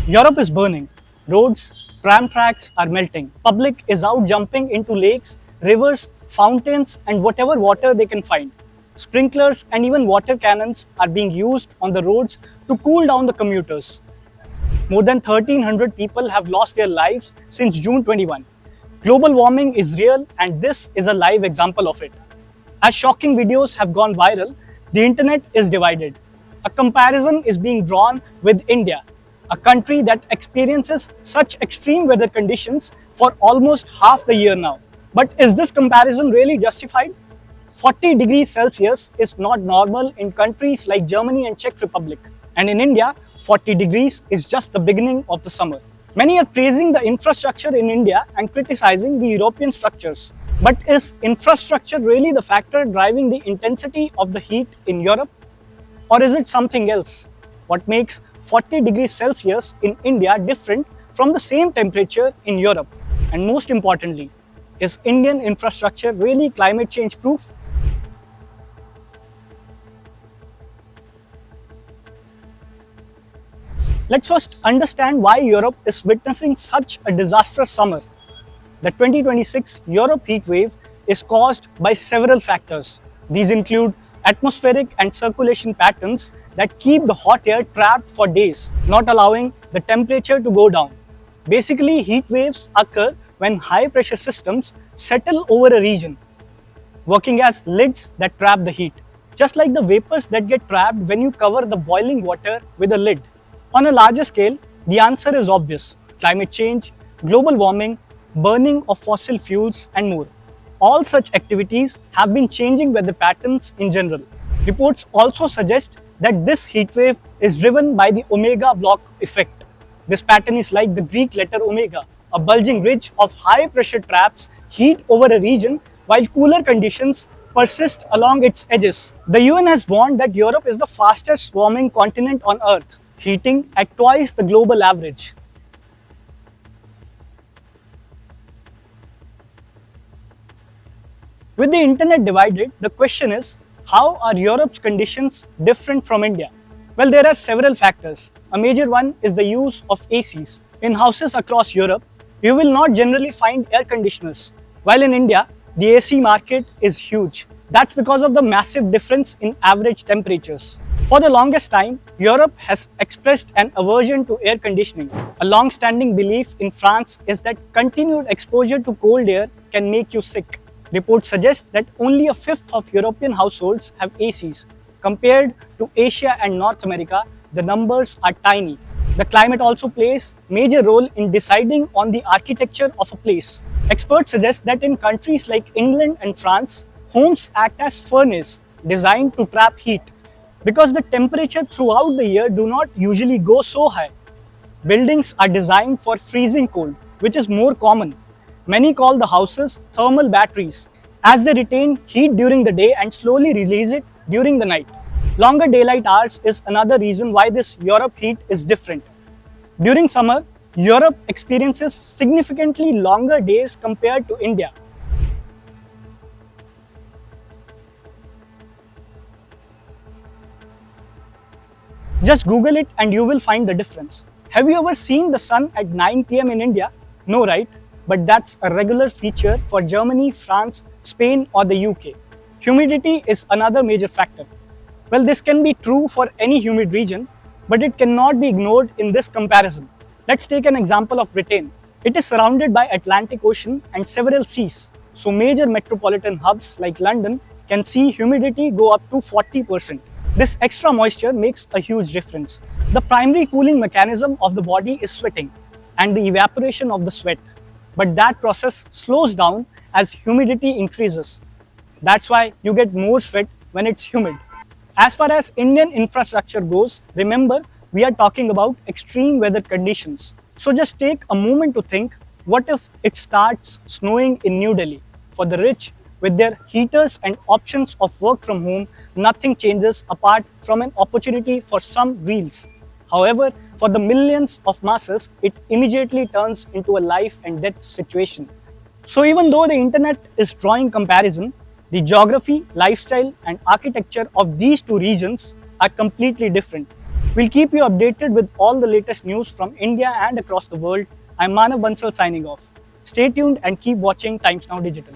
Europe is burning. Roads, tram tracks are melting. Public is out jumping into lakes, rivers, fountains, and whatever water they can find. Sprinklers and even water cannons are being used on the roads to cool down the commuters. More than 1,300 people have lost their lives since June 21. Global warming is real, and this is a live example of it. As shocking videos have gone viral, the internet is divided. A comparison is being drawn with India, a country that experiences such extreme weather conditions for almost half the year now. But is this comparison really justified? 40 degrees Celsius is not normal in countries like Germany and Czech Republic. And in India, 40 degrees is just the beginning of the summer. Many are praising the infrastructure in India and criticizing the European structures. But is infrastructure really the factor driving the intensity of the heat in Europe? Or is it something else? What makes 40 degrees Celsius in India different from the same temperature in Europe? And most importantly, is Indian infrastructure really climate change proof? Let's first understand why Europe is witnessing such a disastrous summer. The 2026 Europe heatwave is caused by several factors. These include atmospheric and circulation patterns that keep the hot air trapped for days, not allowing the temperature to go down. Basically, heat waves occur when high pressure systems settle over a region, working as lids that trap the heat, just like the vapors that get trapped when you cover the boiling water with a lid. On a larger scale, the answer is obvious: climate change, global warming, burning of fossil fuels, and more. All such activities have been changing weather patterns in general. Reports also suggest that this heatwave is driven by the omega block effect. This pattern is like the Greek letter omega. A bulging ridge of high pressure traps heat over a region while cooler conditions persist along its edges. The UN has warned that Europe is the fastest warming continent on Earth, heating at twice the global average. With the internet divided, the question is, how are Europe's conditions different from India? Well, there are several factors. A major one is the use of ACs. In houses across Europe, you will not generally find air conditioners, while in India, the AC market is huge. That's because of the massive difference in average temperatures. For the longest time, Europe has expressed an aversion to air conditioning. A long-standing belief in France is that continued exposure to cold air can make you sick. Reports suggest that only a fifth of European households have ACs. Compared to Asia and North America, the numbers are tiny. The climate also plays a major role in deciding on the architecture of a place. Experts suggest that in countries like England and France, homes act as furnaces designed to trap heat. Because the temperature throughout the year do not usually go so high, buildings are designed for freezing cold, which is more common. Many call the houses thermal batteries, as they retain heat during the day and slowly release it during the night. Longer daylight hours is another reason why this Europe heat is different. During summer, Europe experiences significantly longer days compared to India. Just Google it and you will find the difference. Have you ever seen the sun at 9 p.m. in India? No, right? But that's a regular feature for Germany, France, Spain, or the UK. Humidity is another major factor. Well, this can be true for any humid region, but it cannot be ignored in this comparison. Let's take an example of Britain. It is surrounded by Atlantic Ocean and several seas, so major metropolitan hubs like London can see humidity go up to 40%. This extra moisture makes a huge difference. The primary cooling mechanism of the body is sweating and the evaporation of the sweat. But that process slows down as humidity increases. That's why you get more sweat when it's humid. As far as Indian infrastructure goes, remember, we are talking about extreme weather conditions. So just take a moment to think, what if it starts snowing in New Delhi? For the rich, with their heaters and options of work from home, nothing changes apart from an opportunity for some reels. However, for the millions of masses, it immediately turns into a life and death situation. So even though the internet is drawing comparison, the geography, lifestyle and architecture of these two regions are completely different. We'll keep you updated with all the latest news from India and across the world. I'm Manav Bansal signing off. Stay tuned and keep watching Times Now Digital.